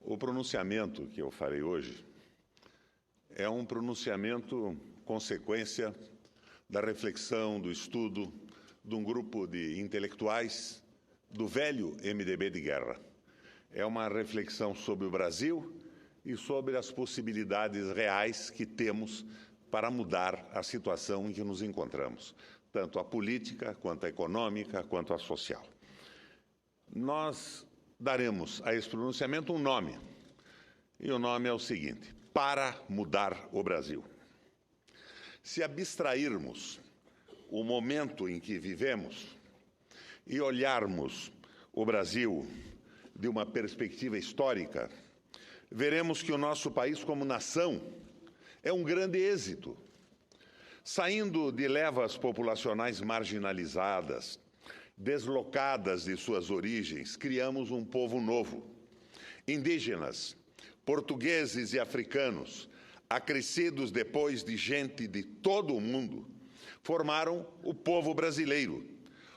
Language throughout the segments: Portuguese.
O pronunciamento que eu farei hoje é um pronunciamento consequência da reflexão, do estudo de um grupo de intelectuais do velho MDB de guerra. É uma reflexão sobre o Brasil e sobre as possibilidades reais que temos para mudar a situação em que nos encontramos, tanto a política, quanto a econômica, quanto a social. Nós daremos a esse pronunciamento um nome, e o nome é o seguinte: Para Mudar o Brasil. Se abstrairmos o momento em que vivemos e olharmos o Brasil de uma perspectiva histórica, veremos que o nosso país como nação é um grande êxito. Saindo de levas populacionais marginalizadas, deslocadas de suas origens, criamos um povo novo. Indígenas, portugueses e africanos, acrescidos depois de gente de todo o mundo, formaram o povo brasileiro,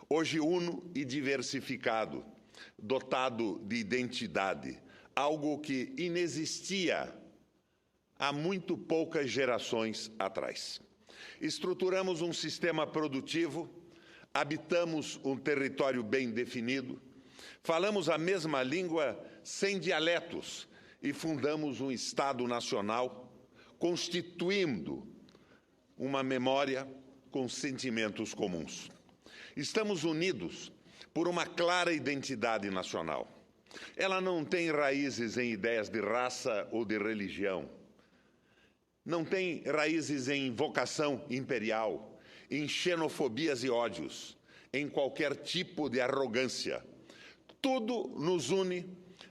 hoje uno e diversificado, dotado de identidade, algo que inexistia há muito poucas gerações atrás. Estruturamos um sistema produtivo, habitamos um território bem definido, falamos a mesma língua sem dialetos e fundamos um Estado nacional, constituindo uma memória com sentimentos comuns. Estamos unidos por uma clara identidade nacional. Ela não tem raízes em ideias de raça ou de religião. Não tem raízes em vocação imperial, em xenofobias e ódios, em qualquer tipo de arrogância. Tudo nos une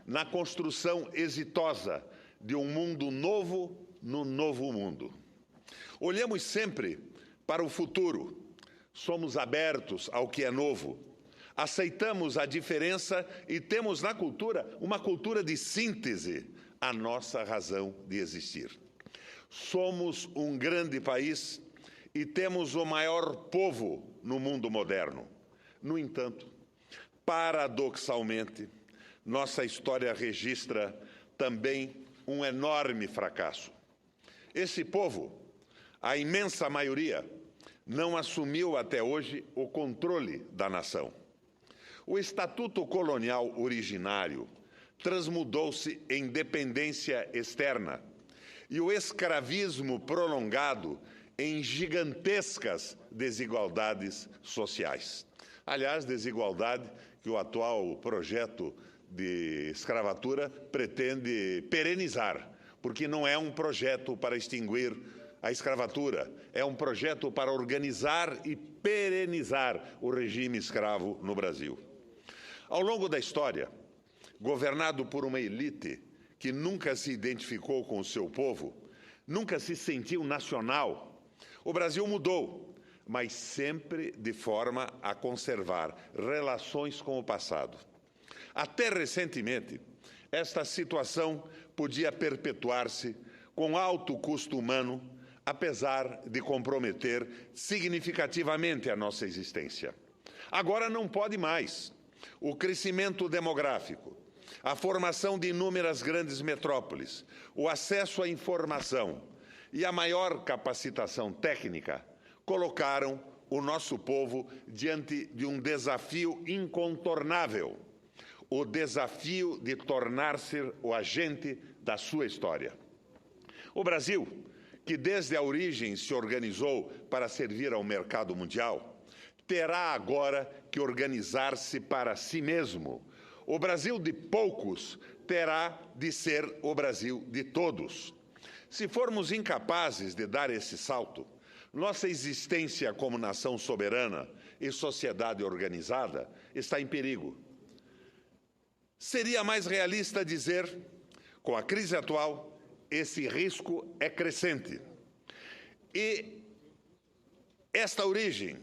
na construção exitosa de um mundo novo no novo mundo. Olhamos sempre para o futuro, somos abertos ao que é novo, aceitamos a diferença e temos na cultura uma cultura de síntese, a nossa razão de existir. Somos um grande país e temos o maior povo no mundo moderno. No entanto, paradoxalmente, nossa história registra também um enorme fracasso. Esse povo, a imensa maioria, não assumiu até hoje o controle da nação. O Estatuto Colonial originário transmudou-se em dependência externa e o escravismo prolongado em gigantescas desigualdades sociais. Aliás, desigualdade que o atual projeto de escravatura pretende perenizar, porque não é um projeto para extinguir a escravatura, é um projeto para organizar e perenizar o regime escravo no Brasil. Ao longo da história, governado por uma elite que nunca se identificou com o seu povo, nunca se sentiu nacional, o Brasil mudou, mas sempre de forma a conservar relações com o passado. Até recentemente, esta situação podia perpetuar-se com alto custo humano, apesar de comprometer significativamente a nossa existência. Agora não pode mais. O crescimento demográfico, a formação de inúmeras grandes metrópoles, o acesso à informação e a maior capacitação técnica colocaram o nosso povo diante de um desafio incontornável, o desafio de tornar-se o agente da sua história. O Brasil, que desde a origem se organizou para servir ao mercado mundial, terá agora que organizar-se para si mesmo. O Brasil de poucos terá de ser o Brasil de todos. Se formos incapazes de dar esse salto, nossa existência como nação soberana e sociedade organizada está em perigo. Seria mais realista dizer, com a crise atual, esse risco é crescente. E esta origem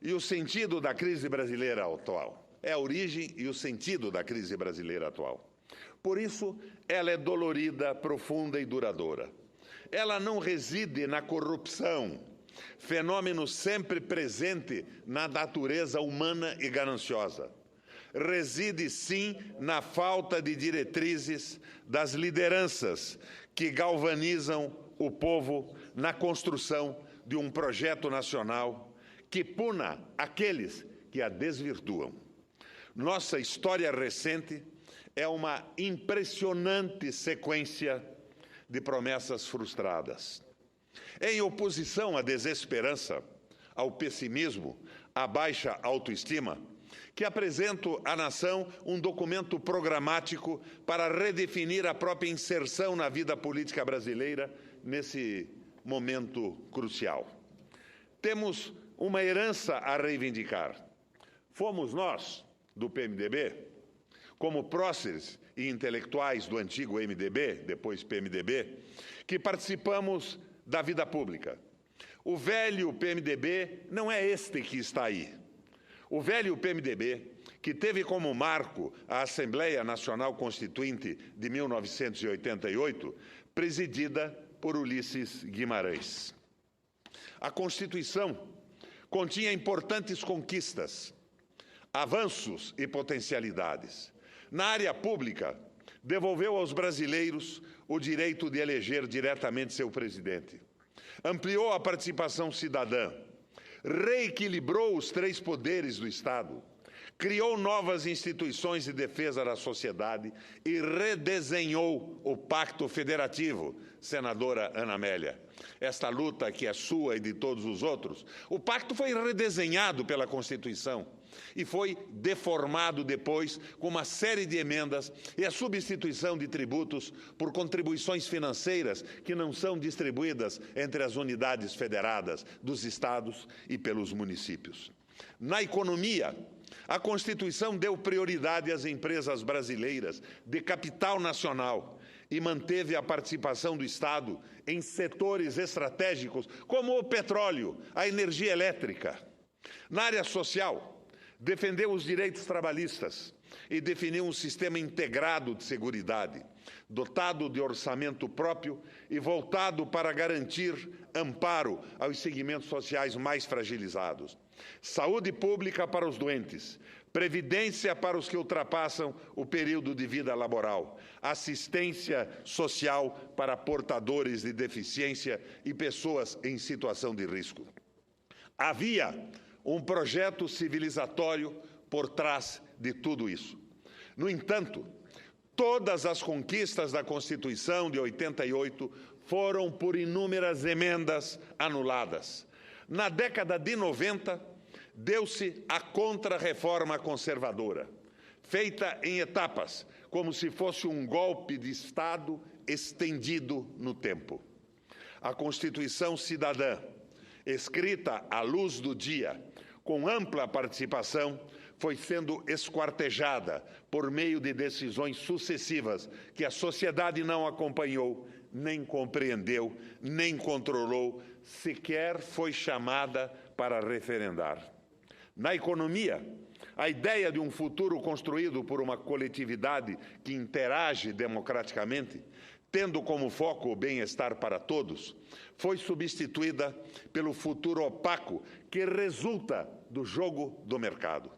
e o sentido da crise brasileira atual é a origem e o sentido da crise brasileira atual. Por isso, ela é dolorida, profunda e duradoura. Ela não reside na corrupção, fenômeno sempre presente na natureza humana e gananciosa. reside sim na falta de diretrizes das lideranças que galvanizam o povo na construção de um projeto nacional que puna aqueles que a desvirtuam. Nossa história recente é uma impressionante sequência de promessas frustradas. Em oposição à desesperança, ao pessimismo, à baixa autoestima, que apresento à nação um documento programático para redefinir a própria inserção na vida política brasileira nesse momento crucial. Temos uma herança a reivindicar. Fomos nós, do PMDB, como próceres e intelectuais do antigo MDB, depois PMDB, que participamos da vida pública. O velho PMDB não é este que está aí. O velho PMDB, que teve como marco a Assembleia Nacional Constituinte de 1988, presidida por Ulisses Guimarães. A Constituição continha importantes conquistas, avanços e potencialidades. Na área pública, devolveu aos brasileiros o direito de eleger diretamente seu presidente. Ampliou a participação cidadã, reequilibrou os três poderes do Estado, criou novas instituições de defesa da sociedade e redesenhou o Pacto Federativo, senadora Ana Amélia. Esta luta que é sua e de todos os outros, o pacto foi redesenhado pela Constituição e foi deformado depois com uma série de emendas e a substituição de tributos por contribuições financeiras que não são distribuídas entre as unidades federadas dos estados e pelos municípios. Na economia, a Constituição deu prioridade às empresas brasileiras de capital nacional e manteve a participação do Estado em setores estratégicos como o petróleo, a energia elétrica. Na área social, defendeu os direitos trabalhistas e definiu um sistema integrado de seguridade, dotado de orçamento próprio e voltado para garantir amparo aos segmentos sociais mais fragilizados. Saúde pública para os doentes, previdência para os que ultrapassam o período de vida laboral, assistência social para portadores de deficiência e pessoas em situação de risco. Havia um projeto civilizatório por trás de tudo isso. No entanto, todas as conquistas da Constituição de 88 foram por inúmeras emendas anuladas. Na década de 90, deu-se a contra-reforma conservadora, feita em etapas, como se fosse um golpe de Estado estendido no tempo. A Constituição Cidadã, escrita à luz do dia, com ampla participação, foi sendo esquartejada por meio de decisões sucessivas que a sociedade não acompanhou, nem compreendeu, nem controlou, sequer foi chamada para referendar. Na economia, a ideia de um futuro construído por uma coletividade que interage democraticamente, tendo como foco o bem-estar para todos, foi substituída pelo futuro opaco que resulta do jogo do mercado.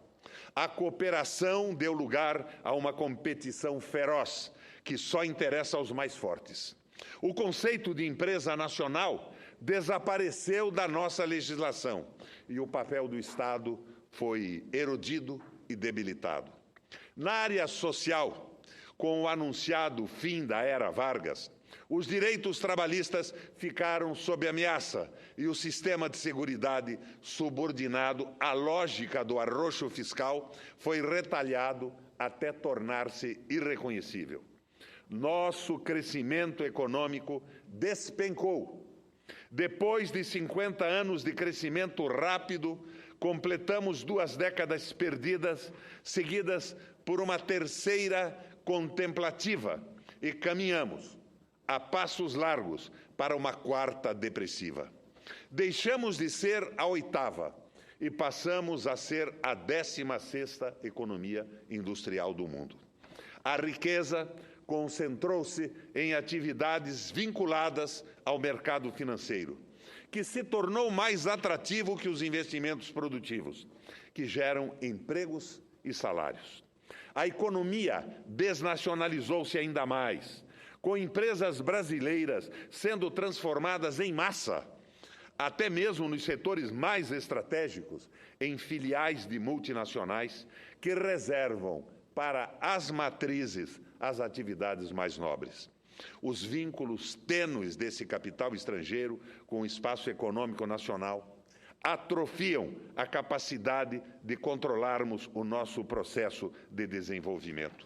A cooperação deu lugar a uma competição feroz que só interessa aos mais fortes. O conceito de empresa nacional desapareceu da nossa legislação e o papel do Estado foi erodido e debilitado. Na área social, com o anunciado fim da era Vargas, os direitos trabalhistas ficaram sob ameaça e o sistema de seguridade, subordinado à lógica do arroxo fiscal, foi retalhado até tornar-se irreconhecível. Nosso crescimento econômico despencou. Depois de 50 anos de crescimento rápido, completamos 2 décadas perdidas, seguidas por uma terceira contemplativa, e caminhamos a passos largos para uma 4ª depressiva. Deixamos de ser a 8ª e passamos a ser a 16ª economia industrial do mundo. A riqueza concentrou-se em atividades vinculadas ao mercado financeiro, que se tornou mais atrativo que os investimentos produtivos, que geram empregos e salários. A economia desnacionalizou-se ainda mais, com empresas brasileiras sendo transformadas em massa, até mesmo nos setores mais estratégicos, em filiais de multinacionais que reservam para as matrizes as atividades mais nobres. Os vínculos tênues desse capital estrangeiro com o espaço econômico nacional atrofiam a capacidade de controlarmos o nosso processo de desenvolvimento.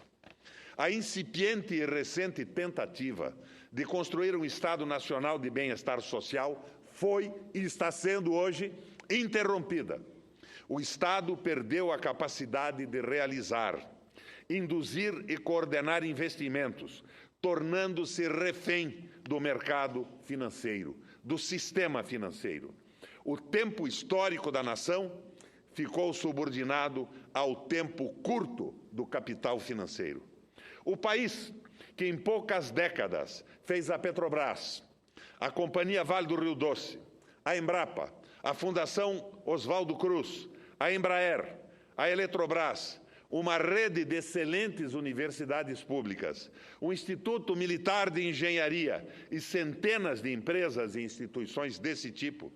A incipiente e recente tentativa de construir um Estado Nacional de Bem-Estar Social foi e está sendo hoje interrompida. O Estado perdeu a capacidade de realizar, induzir e coordenar investimentos, tornando-se refém do mercado financeiro, do sistema financeiro. O tempo histórico da nação ficou subordinado ao tempo curto do capital financeiro. O país que em poucas décadas fez a Petrobras, a Companhia Vale do Rio Doce, a Embrapa, a Fundação Oswaldo Cruz, a Embraer, a Eletrobras, uma rede de excelentes universidades públicas, um Instituto Militar de Engenharia e centenas de empresas e instituições desse tipo,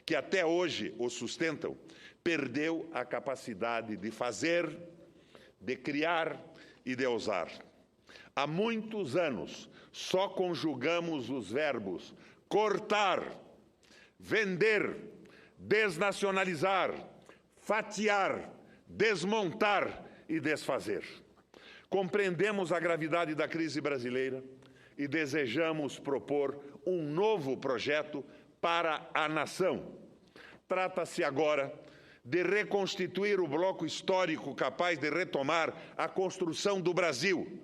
que até hoje o sustentam, perdeu a capacidade de fazer, de criar e de ousar. Há muitos anos só conjugamos os verbos cortar, vender, desnacionalizar, fatiar, desmontar e desfazer. Compreendemos a gravidade da crise brasileira e desejamos propor um novo projeto para a nação. Trata-se agora de reconstituir o bloco histórico capaz de retomar a construção do Brasil.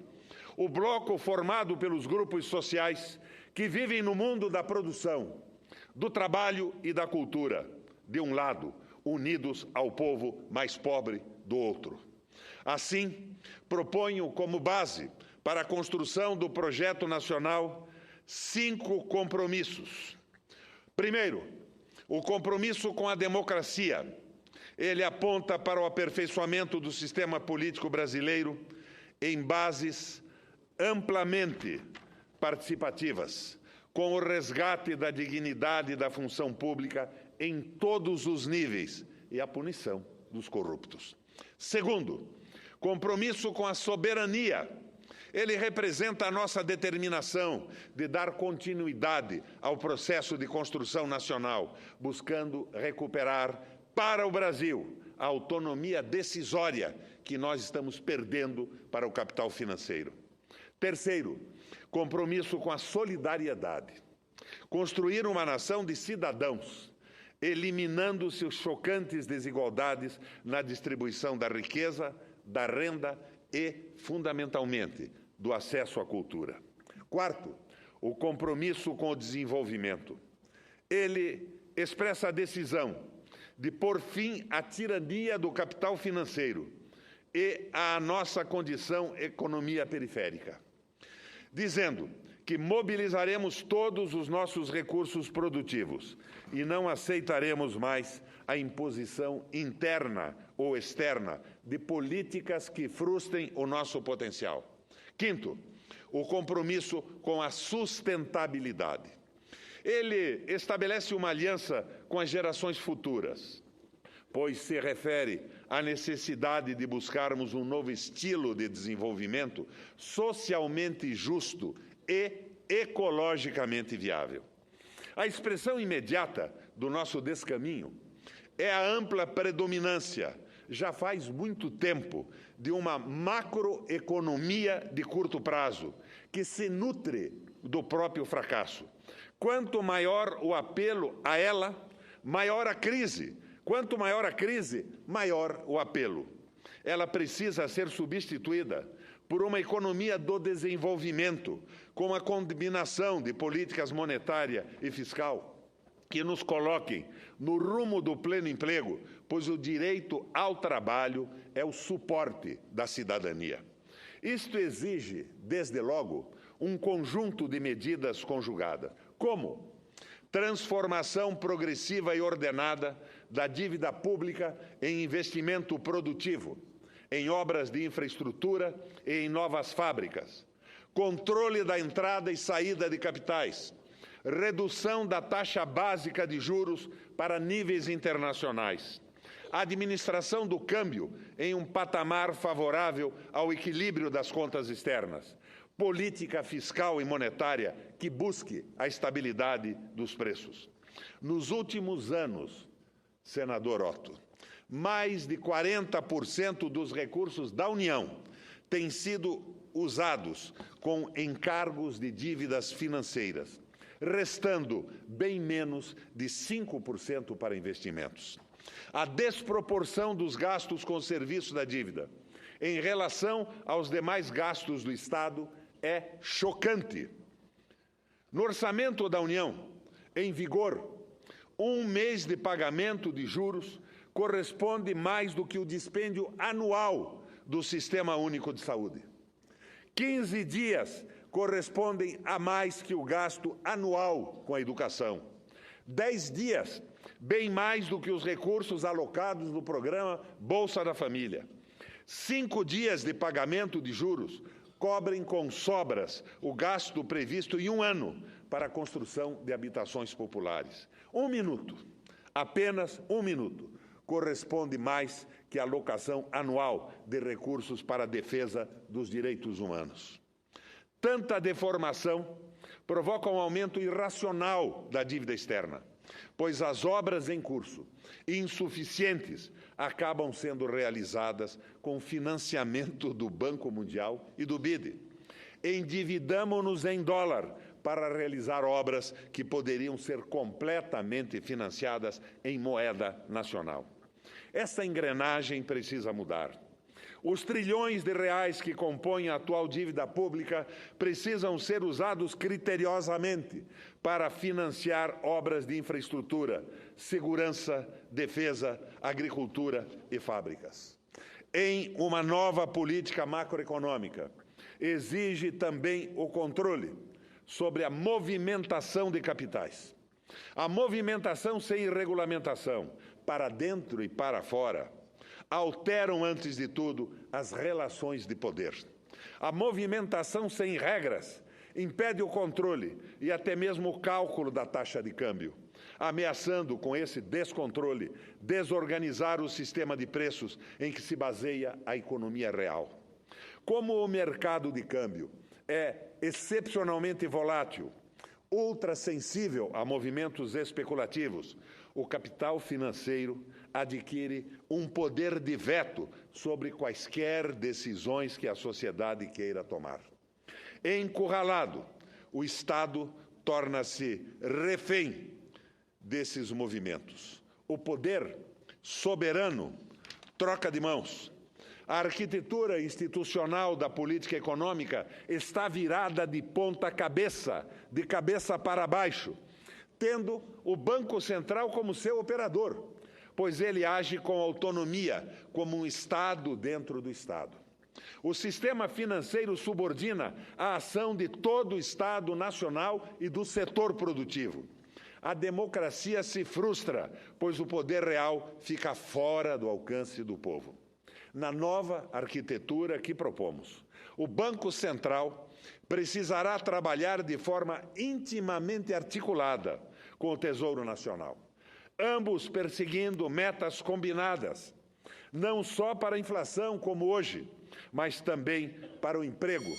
O bloco formado pelos grupos sociais que vivem no mundo da produção, do trabalho e da cultura, de um lado, unidos ao povo mais pobre do outro. Assim, proponho como base para a construção do projeto nacional 5 compromissos. Primeiro, o compromisso com a democracia. Ele aponta para o aperfeiçoamento do sistema político brasileiro em bases amplamente participativas, com o resgate da dignidade da função pública em todos os níveis e a punição dos corruptos. Segundo, compromisso com a soberania. Ele representa a nossa determinação de dar continuidade ao processo de construção nacional, buscando recuperar para o Brasil a autonomia decisória que nós estamos perdendo para o capital financeiro. Terceiro, compromisso com a solidariedade. Construir uma nação de cidadãos, eliminando-se as chocantes desigualdades na distribuição da riqueza, da renda e, fundamentalmente, do acesso à cultura. Quarto, o compromisso com o desenvolvimento. Ele expressa a decisão de pôr fim à tirania do capital financeiro e à nossa condição economia periférica, dizendo que mobilizaremos todos os nossos recursos produtivos e não aceitaremos mais a imposição interna ou externa de políticas que frustrem o nosso potencial. Quinto, o compromisso com a sustentabilidade. Ele estabelece uma aliança com as gerações futuras, pois se refere à necessidade de buscarmos um novo estilo de desenvolvimento socialmente justo e ecologicamente viável. A expressão imediata do nosso descaminho é a ampla predominância, já faz muito tempo, de uma macroeconomia de curto prazo, que se nutre do próprio fracasso. Quanto maior o apelo a ela, maior a crise. Quanto maior a crise, maior o apelo. Ela precisa ser substituída por uma economia do desenvolvimento, com a combinação de políticas monetária e fiscal que nos coloquem no rumo do pleno emprego, pois o direito ao trabalho é o suporte da cidadania. Isto exige, desde logo, um conjunto de medidas conjugadas. Como? Transformação progressiva e ordenada da dívida pública em investimento produtivo, em obras de infraestrutura e em novas fábricas, controle da entrada e saída de capitais, redução da taxa básica de juros para níveis internacionais, administração do câmbio em um patamar favorável ao equilíbrio das contas externas, política fiscal e monetária que busque a estabilidade dos preços. Nos últimos anos, senador Otto, mais de 40% dos recursos da União têm sido usados com encargos de dívidas financeiras, restando bem menos de 5% para investimentos. A desproporção dos gastos com o serviço da dívida em relação aos demais gastos do Estado é chocante. No orçamento da União, em vigor, um mês de pagamento de juros corresponde mais do que o dispêndio anual do Sistema Único de Saúde. 15 dias correspondem a mais que o gasto anual com a educação. 10 dias, bem mais do que os recursos alocados no programa Bolsa da Família. 5 dias de pagamento de juros cobrem com sobras o gasto previsto em um ano para a construção de habitações populares. 1 minuto, apenas 1 minuto, corresponde mais que a alocação anual de recursos para a defesa dos direitos humanos. Tanta deformação provoca um aumento irracional da dívida externa, pois as obras em curso, insuficientes, acabam sendo realizadas com financiamento do Banco Mundial e do BID. Endividamo-nos em dólar para realizar obras que poderiam ser completamente financiadas em moeda nacional. Essa engrenagem precisa mudar. Os trilhões de reais que compõem a atual dívida pública precisam ser usados criteriosamente para financiar obras de infraestrutura, segurança, defesa, agricultura e fábricas. Em uma nova política macroeconômica, exige também o controle sobre a movimentação de capitais. A movimentação sem regulamentação, para dentro e para fora, alteram, antes de tudo, as relações de poder. A movimentação sem regras impede o controle e até mesmo o cálculo da taxa de câmbio, ameaçando, com esse descontrole, desorganizar o sistema de preços em que se baseia a economia real. Como o mercado de câmbio é excepcionalmente volátil, ultrassensível a movimentos especulativos, o capital financeiro adquire um poder de veto sobre quaisquer decisões que a sociedade queira tomar. Encurralado, o Estado torna-se refém desses movimentos. O poder soberano troca de mãos. A arquitetura institucional da política econômica está virada de ponta cabeça, de cabeça para baixo, tendo o Banco Central como seu operador, pois ele age com autonomia, como um Estado dentro do Estado. O sistema financeiro subordina a ação de todo o Estado nacional e do setor produtivo. A democracia se frustra, pois o poder real fica fora do alcance do povo. Na nova arquitetura que propomos, o Banco Central precisará trabalhar de forma intimamente articulada com o Tesouro Nacional, ambos perseguindo metas combinadas, não só para a inflação como hoje, mas também para o emprego,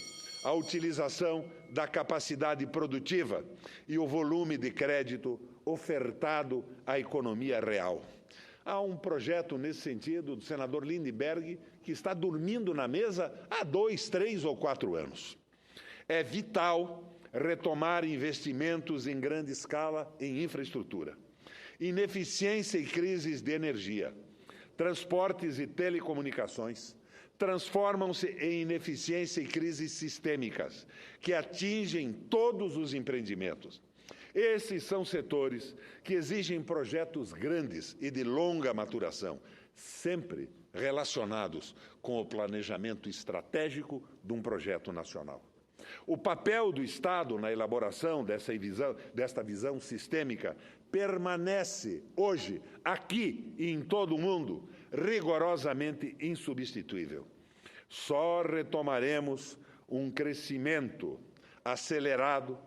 a utilização da capacidade produtiva e o volume de crédito ofertado à economia real. Há um projeto nesse sentido do senador Lindbergh que está dormindo na mesa há 2, 3 ou 4 anos. É vital retomar investimentos em grande escala em infraestrutura. Ineficiência e crises de energia, transportes e telecomunicações transformam-se em ineficiência e crises sistêmicas que atingem todos os empreendimentos. Esses são setores que exigem projetos grandes e de longa maturação, sempre relacionados com o planejamento estratégico de um projeto nacional. O papel do Estado na elaboração desta visão sistêmica permanece hoje, aqui e em todo o mundo, rigorosamente insubstituível. Só retomaremos um crescimento acelerado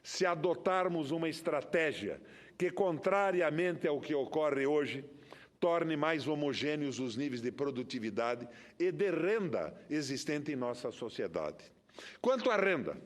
se adotarmos uma estratégia que, contrariamente ao que ocorre hoje, torne mais homogêneos os níveis de produtividade e de renda existente em nossa sociedade. Quanto à renda,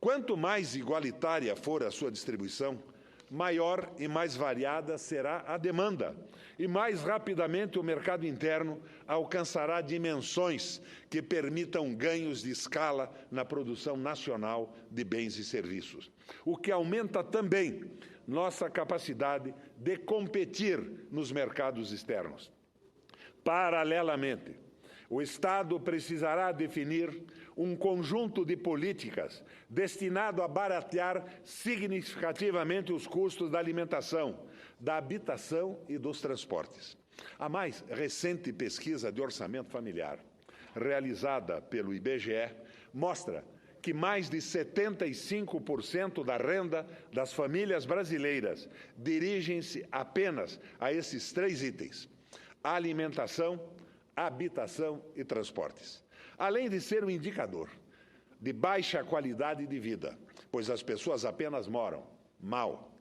quanto mais igualitária for a sua distribuição, maior e mais variada será a demanda, e mais rapidamente o mercado interno alcançará dimensões que permitam ganhos de escala na produção nacional de bens e serviços, o que aumenta também nossa capacidade de competir nos mercados externos. Paralelamente, o Estado precisará definir um conjunto de políticas destinado a baratear significativamente os custos da alimentação, da habitação e dos transportes. A mais recente pesquisa de orçamento familiar, realizada pelo IBGE, mostra que mais de 75% da renda das famílias brasileiras dirigem-se apenas a esses 3 itens: alimentação, habitação e transportes. Além de ser um indicador de baixa qualidade de vida, pois as pessoas apenas moram mal,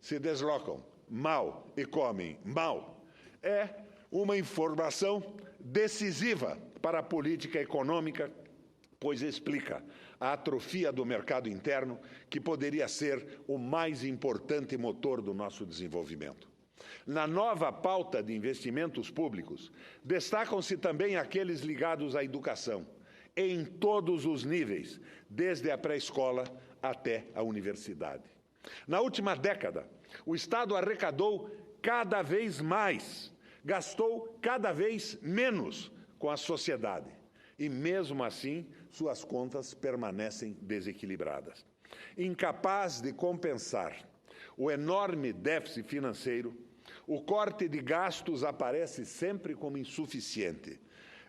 se deslocam mal e comem mal, é uma informação decisiva para a política econômica, pois explica a atrofia do mercado interno, que poderia ser o mais importante motor do nosso desenvolvimento. Na nova pauta de investimentos públicos, destacam-se também aqueles ligados à educação, em todos os níveis, desde a pré-escola até a universidade. Na última década, o Estado arrecadou cada vez mais, gastou cada vez menos com a sociedade. E, mesmo assim, suas contas permanecem desequilibradas. Incapaz de compensar o enorme déficit financeiro, o corte de gastos aparece sempre como insuficiente,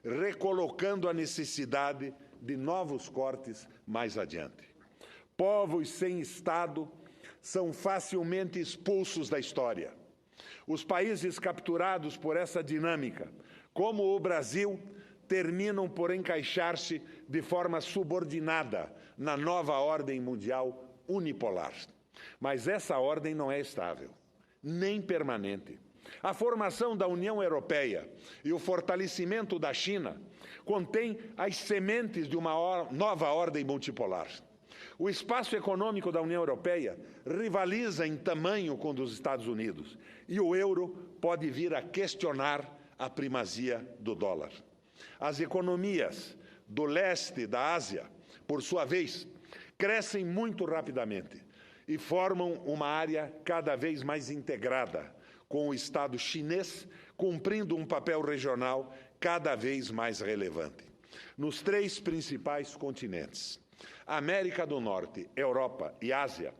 recolocando a necessidade de novos cortes mais adiante. Povos sem Estado são facilmente expulsos da história. Os países capturados por essa dinâmica, como o Brasil, terminam por encaixar-se de forma subordinada na nova ordem mundial unipolar. Mas essa ordem não é estável, nem permanente. A formação da União Europeia e o fortalecimento da China contêm as sementes de uma nova ordem multipolar. O espaço econômico da União Europeia rivaliza em tamanho com o dos Estados Unidos, e o euro pode vir a questionar a primazia do dólar. As economias do leste da Ásia, por sua vez, crescem muito rapidamente e formam uma área cada vez mais integrada, com o Estado chinês cumprindo um papel regional cada vez mais relevante. Nos 3 principais continentes, América do Norte, Europa e Ásia,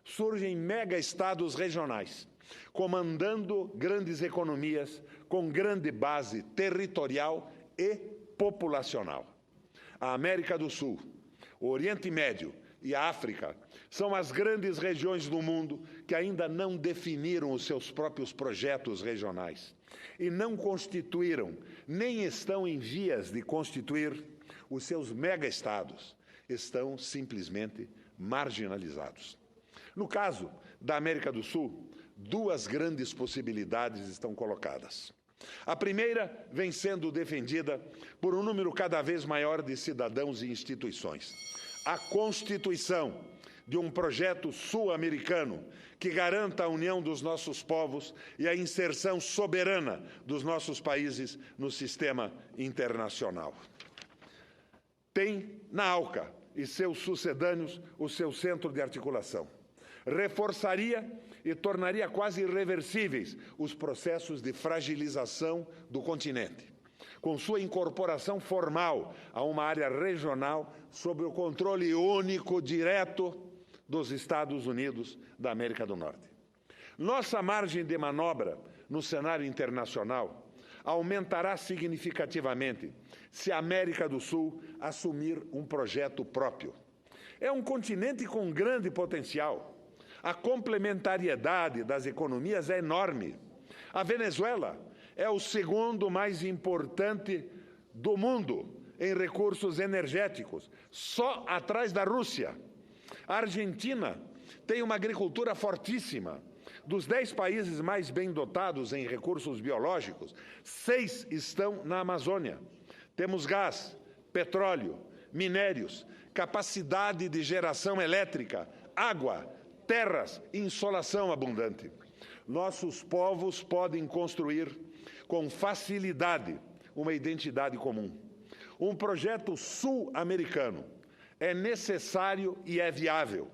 surgem mega-estados regionais, comandando grandes economias com grande base territorial e populacional. A América do Sul, o Oriente Médio e a África são as grandes regiões do mundo que ainda não definiram os seus próprios projetos regionais e não constituíram, nem estão em vias de constituir, os seus mega-estados. Estão simplesmente marginalizados. No caso da América do Sul, 2 grandes possibilidades estão colocadas. A primeira vem sendo defendida por um número cada vez maior de cidadãos e instituições: a constituição de um projeto sul-americano que garanta a união dos nossos povos e a inserção soberana dos nossos países no sistema internacional. Tem na ALCA e seus sucedâneos o seu centro de articulação. Reforçaria e tornaria quase irreversíveis os processos de fragilização do continente, com sua incorporação formal a uma área regional sob o controle único direto dos Estados Unidos da América do Norte. Nossa margem de manobra no cenário internacional aumentará significativamente se a América do Sul assumir um projeto próprio. É um continente com grande potencial. A complementariedade das economias é enorme. A Venezuela é o segundo mais importante do mundo em recursos energéticos, só atrás da Rússia. A Argentina tem uma agricultura fortíssima. Dos 10 países mais bem dotados em recursos biológicos, 6 estão na Amazônia. Temos gás, petróleo, minérios, capacidade de geração elétrica, água, terras e insolação abundante. Nossos povos podem construir com facilidade uma identidade comum. Um projeto sul-americano é necessário e é viável.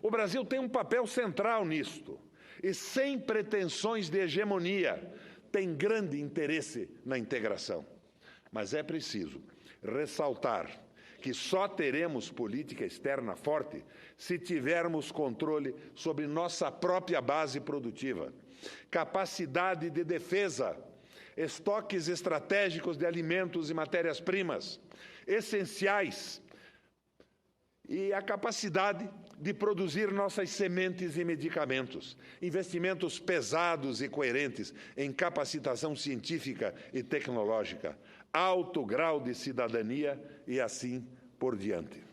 O Brasil tem um papel central nisto e, sem pretensões de hegemonia, tem grande interesse na integração. Mas é preciso ressaltar que só teremos política externa forte se tivermos controle sobre nossa própria base produtiva, capacidade de defesa, estoques estratégicos de alimentos e matérias-primas essenciais e a capacidade de produzir nossas sementes e medicamentos, investimentos pesados e coerentes em capacitação científica e tecnológica, alto grau de cidadania e assim por diante.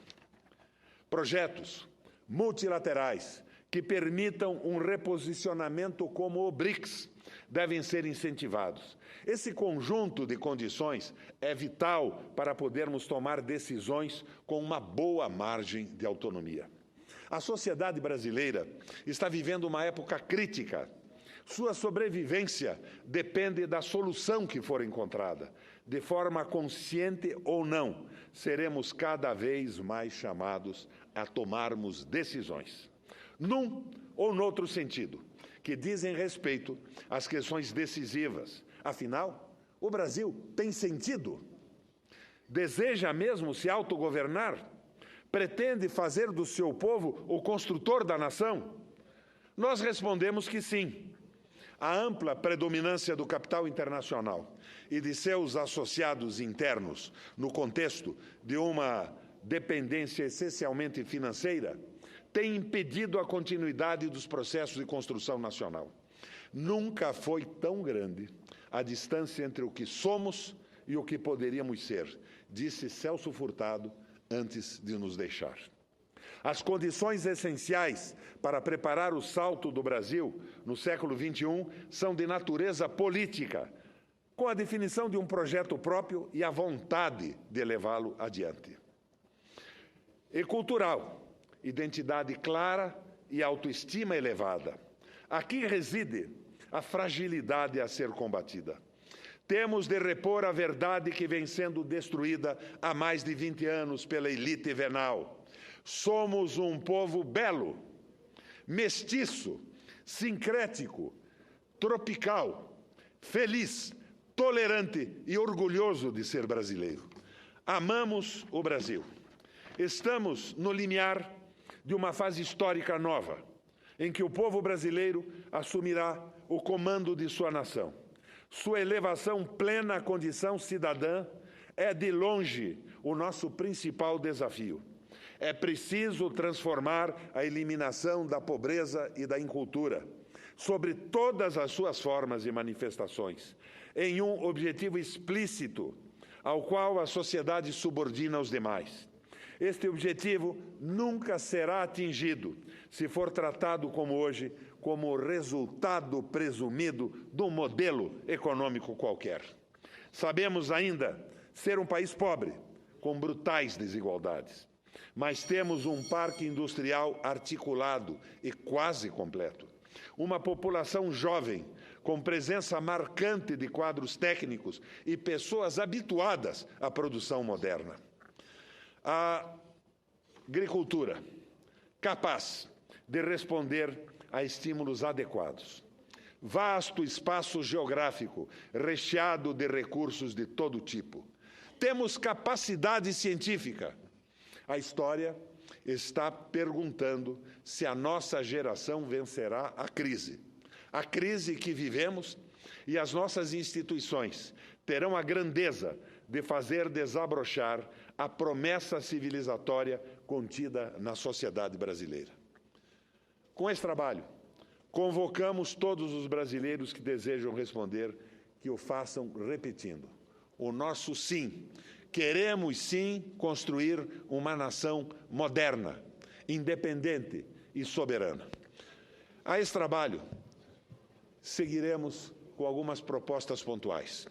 Projetos multilaterais que permitam um reposicionamento como o BRICS devem ser incentivados. Esse conjunto de condições é vital para podermos tomar decisões com uma boa margem de autonomia. A sociedade brasileira está vivendo uma época crítica. Sua sobrevivência depende da solução que for encontrada. De forma consciente ou não, seremos cada vez mais chamados a tomarmos decisões, num ou noutro sentido, que dizem respeito às questões decisivas. Afinal, o Brasil tem sentido? Deseja mesmo se autogovernar? Pretende fazer do seu povo o construtor da nação? Nós respondemos que sim. A ampla predominância do capital internacional e de seus associados internos no contexto de uma dependência essencialmente financeira tem impedido a continuidade dos processos de construção nacional. Nunca foi tão grande a distância entre o que somos e o que poderíamos ser, disse Celso Furtado antes de nos deixar. As condições essenciais para preparar o salto do Brasil no século XXI são de natureza política, com a definição de um projeto próprio e a vontade de levá-lo adiante. E cultural, identidade clara e autoestima elevada. Aqui reside a fragilidade a ser combatida. Temos de repor a verdade que vem sendo destruída há mais de 20 anos pela elite venal. Somos um povo belo, mestiço, sincrético, tropical, feliz, tolerante e orgulhoso de ser brasileiro. Amamos o Brasil. Estamos no limiar de uma fase histórica nova, em que o povo brasileiro assumirá o comando de sua nação. Sua elevação plena à condição cidadã é, de longe, o nosso principal desafio. É preciso transformar a eliminação da pobreza e da incultura, sobre todas as suas formas e manifestações, em um objetivo explícito, ao qual a sociedade subordina os demais. Este objetivo nunca será atingido se for tratado como hoje, como resultado presumido de um modelo econômico qualquer. Sabemos ainda ser um país pobre, com brutais desigualdades, mas temos um parque industrial articulado e quase completo. Uma população jovem, com presença marcante de quadros técnicos e pessoas habituadas à produção moderna. A agricultura capaz de responder a estímulos adequados. Vasto espaço geográfico, recheado de recursos de todo tipo. Temos capacidade científica. A história está perguntando se a nossa geração vencerá a crise. A crise que vivemos e as nossas instituições terão a grandeza de fazer desabrochar a promessa civilizatória contida na sociedade brasileira. Com esse trabalho, convocamos todos os brasileiros que desejam responder que o façam repetindo. O nosso sim. Queremos sim construir uma nação moderna, independente e soberana. A esse trabalho, seguiremos com algumas propostas pontuais.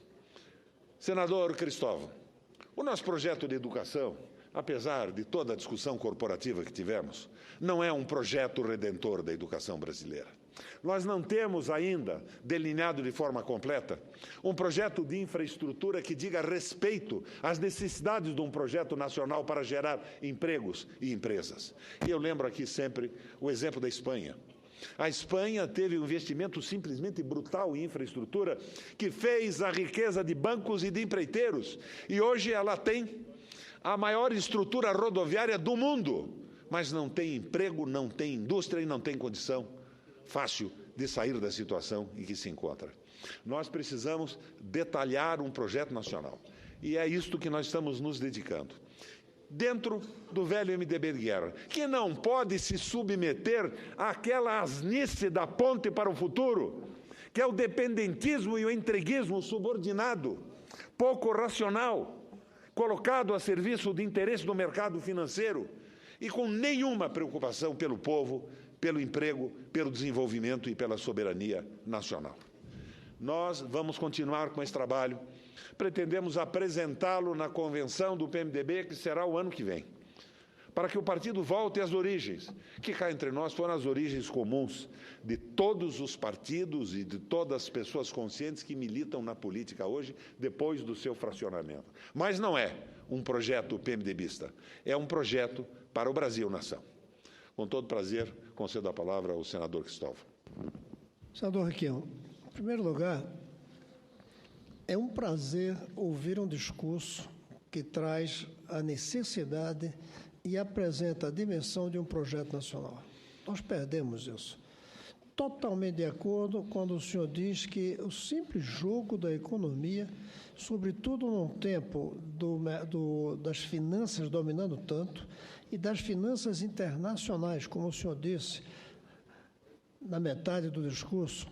Senador Cristóvão, o nosso projeto de educação, apesar de toda a discussão corporativa que tivemos, não é um projeto redentor da educação brasileira. Nós não temos ainda delineado de forma completa um projeto de infraestrutura que diga respeito às necessidades de um projeto nacional para gerar empregos e empresas. E eu lembro aqui sempre o exemplo da Espanha. A Espanha teve um investimento simplesmente brutal em infraestrutura que fez a riqueza de bancos e de empreiteiros. E hoje ela tem a maior estrutura rodoviária do mundo, mas não tem emprego, não tem indústria e não tem condição fácil de sair da situação em que se encontra. Nós precisamos detalhar um projeto nacional. E é isto que nós estamos nos dedicando. Dentro do velho MDB de guerra, que não pode se submeter àquela asnice da ponte para o futuro, que é o dependentismo e o entreguismo subordinado, pouco racional, colocado a serviço de interesse do mercado financeiro e com nenhuma preocupação pelo povo, pelo emprego, pelo desenvolvimento e pela soberania nacional. Nós vamos continuar com esse trabalho. Pretendemos apresentá-lo na convenção do PMDB, que será o ano que vem, para que o partido volte às origens, que cá entre nós foram as origens comuns de todos os partidos e de todas as pessoas conscientes que militam na política hoje, depois do seu fracionamento. Mas não é um projeto PMDBista, é um projeto para o Brasil-nação. Com todo prazer, concedo a palavra ao senador Cristóvão. Senador Requião, em primeiro lugar, é um prazer ouvir um discurso que traz a necessidade e apresenta a dimensão de um projeto nacional. Nós perdemos isso. Totalmente de acordo quando o senhor diz que o simples jogo da economia, sobretudo num tempo das finanças dominando tanto e das finanças internacionais, como o senhor disse, na metade do discurso,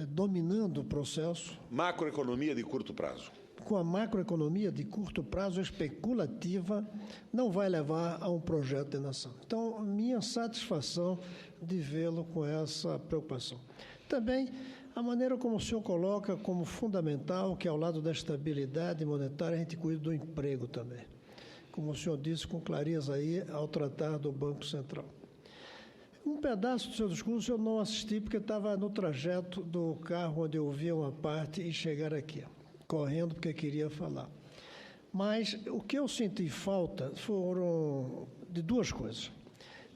dominando o processo. Macroeconomia de curto prazo. Com a macroeconomia de curto prazo especulativa, não vai levar a um projeto de nação. Então, minha satisfação de vê-lo com essa preocupação. Também, a maneira como o senhor coloca como fundamental que, ao lado da estabilidade monetária, a gente cuide do emprego também. Como o senhor disse com clareza aí, ao tratar do Banco Central. Um pedaço do seu discurso eu não assisti porque estava no trajeto do carro onde eu ouvia uma parte e chegar aqui, correndo porque queria falar. Mas o que eu senti falta foram de duas coisas.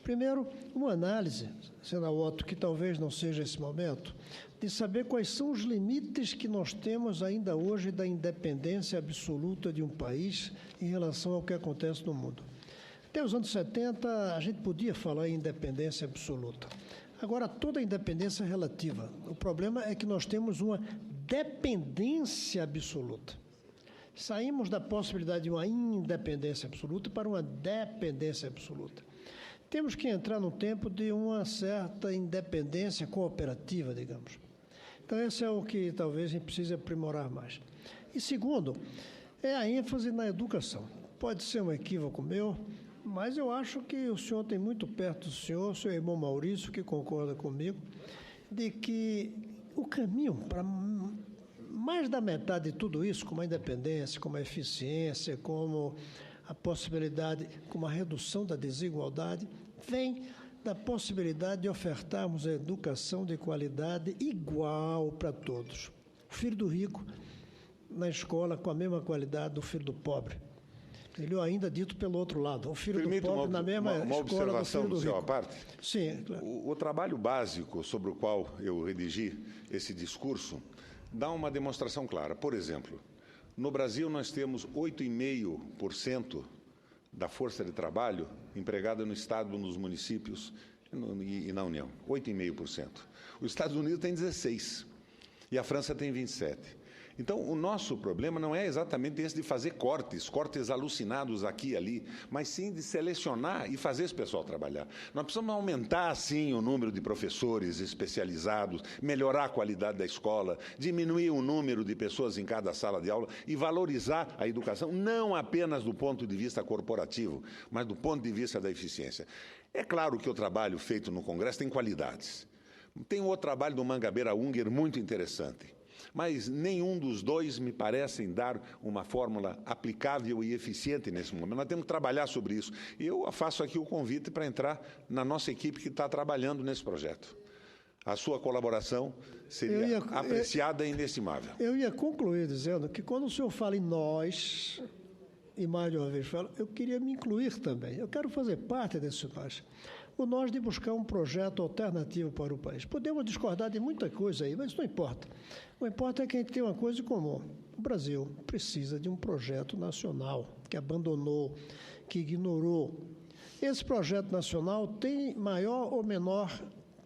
Primeiro, uma análise, senador Otto, que talvez não seja esse momento, de saber quais são os limites que nós temos ainda hoje da independência absoluta de um país em relação ao que acontece no mundo. Até os anos 70, a gente podia falar em independência absoluta. Agora, toda independência é relativa. O problema é que nós temos uma dependência absoluta. Saímos da possibilidade de uma independência absoluta para uma dependência absoluta. Temos que entrar no tempo de uma certa independência cooperativa, digamos. Então, esse é o que talvez a gente precise aprimorar mais. E segundo, é a ênfase na educação. Pode ser um equívoco meu, mas eu acho que o senhor tem muito perto do senhor, seu irmão Maurício, que concorda comigo, de que o caminho para mais da metade de tudo isso, como a independência, como a eficiência, como a possibilidade, como a redução da desigualdade, vem da possibilidade de ofertarmos a educação de qualidade igual para todos. O filho do rico na escola com a mesma qualidade do filho do pobre. Ele ainda dito pelo outro lado, o filho do pobre na mesma escola do filho do rico. À parte? Sim, claro. O trabalho básico sobre o qual eu redigi esse discurso dá uma demonstração clara. Por exemplo, no Brasil nós temos 8,5% da força de trabalho empregada no Estado, nos municípios e na União. 8,5%. Os Estados Unidos tem 16% e a França tem 27%. Então, o nosso problema não é exatamente esse de fazer cortes alucinados aqui e ali, mas sim de selecionar e fazer esse pessoal trabalhar. Nós precisamos aumentar, sim, o número de professores especializados, melhorar a qualidade da escola, diminuir o número de pessoas em cada sala de aula e valorizar a educação, não apenas do ponto de vista corporativo, mas do ponto de vista da eficiência. É claro que o trabalho feito no Congresso tem qualidades. Tem outro trabalho do Mangabeira Unger muito interessante. Mas nenhum dos dois me parecem dar uma fórmula aplicável e eficiente nesse momento. Nós temos que trabalhar sobre isso. E eu faço aqui o convite para entrar na nossa equipe que está trabalhando nesse projeto. A sua colaboração seria apreciada e inestimável. Eu ia concluir dizendo que quando o senhor fala em nós, e mais de uma vez fala, eu queria me incluir também. Eu quero fazer parte desse nós. O nós de buscar um projeto alternativo para o país. Podemos discordar de muita coisa aí, mas não importa. O que importa é que a gente tem uma coisa em comum. O Brasil precisa de um projeto nacional que abandonou, que ignorou. Esse projeto nacional tem maior ou menor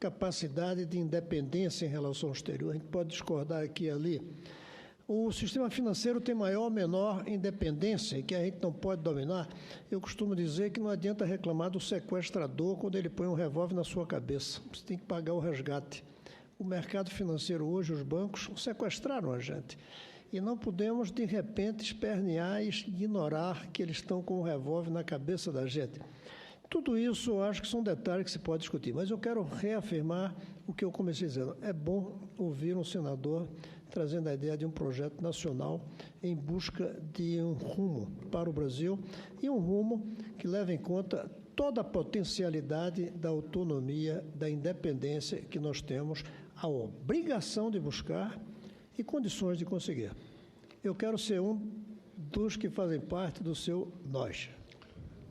capacidade de independência em relação ao exterior. A gente pode discordar aqui e ali. O sistema financeiro tem maior ou menor independência, que a gente não pode dominar. Eu costumo dizer que não adianta reclamar do sequestrador quando ele põe um revólver na sua cabeça. Você tem que pagar o resgate. O mercado financeiro hoje, os bancos, sequestraram a gente. E não podemos, de repente, espernear e ignorar que eles estão com um revólver na cabeça da gente. Tudo isso, eu acho que são detalhes que se pode discutir. Mas eu quero reafirmar o que eu comecei dizendo. É bom ouvir um senador trazendo a ideia de um projeto nacional em busca de um rumo para o Brasil e um rumo que leve em conta toda a potencialidade da autonomia, da independência que nós temos, a obrigação de buscar e condições de conseguir. Eu quero ser um dos que fazem parte do seu nós.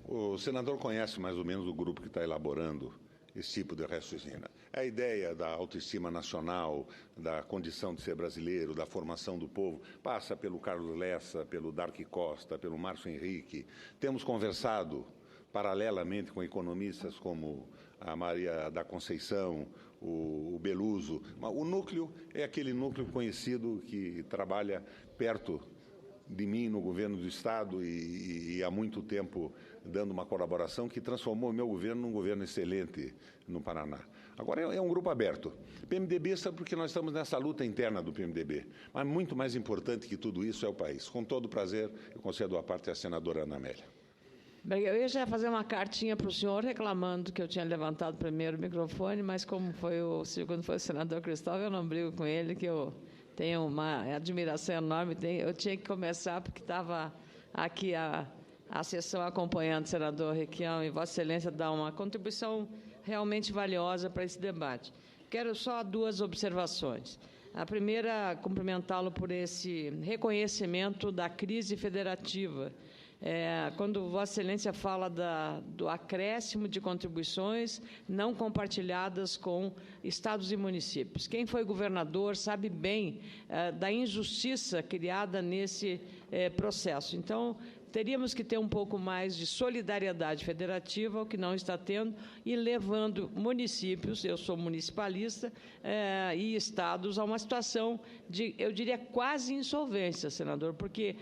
O senador conhece mais ou menos o grupo que está elaborando esse tipo de raciocínio. A ideia da autoestima nacional, da condição de ser brasileiro, da formação do povo, passa pelo Carlos Lessa, pelo Dark Costa, pelo Márcio Henrique. Temos conversado paralelamente com economistas como a Maria da Conceição, o Beluso. O núcleo é aquele núcleo conhecido que trabalha perto de mim no governo do Estado e há muito tempo dando uma colaboração que transformou o meu governo num governo excelente no Paraná. Agora é um grupo aberto. PMDBista porque nós estamos nessa luta interna do PMDB. Mas muito mais importante que tudo isso é o país. Com todo prazer, eu concedo a parte à senadora Ana Amélia. Bem, eu ia já fazer uma cartinha para o senhor reclamando que eu tinha levantado primeiro o microfone, mas como quando foi o senador Cristóvão, eu não brigo com ele, que eu tenho uma admiração enorme. Eu tinha que começar porque estava aqui a sessão acompanhando o senador Requião e Vossa Excelência dá uma contribuição realmente valiosa para esse debate. Quero só duas observações. A primeira, cumprimentá-lo por esse reconhecimento da crise federativa. Quando Vossa Excelência fala do acréscimo de contribuições não compartilhadas com estados e municípios. Quem foi governador sabe bem da injustiça criada nesse processo. Então, teríamos que ter um pouco mais de solidariedade federativa, o que não está tendo, e levando municípios, eu sou municipalista, e estados a uma situação de, eu diria, quase insolvência, senador, porque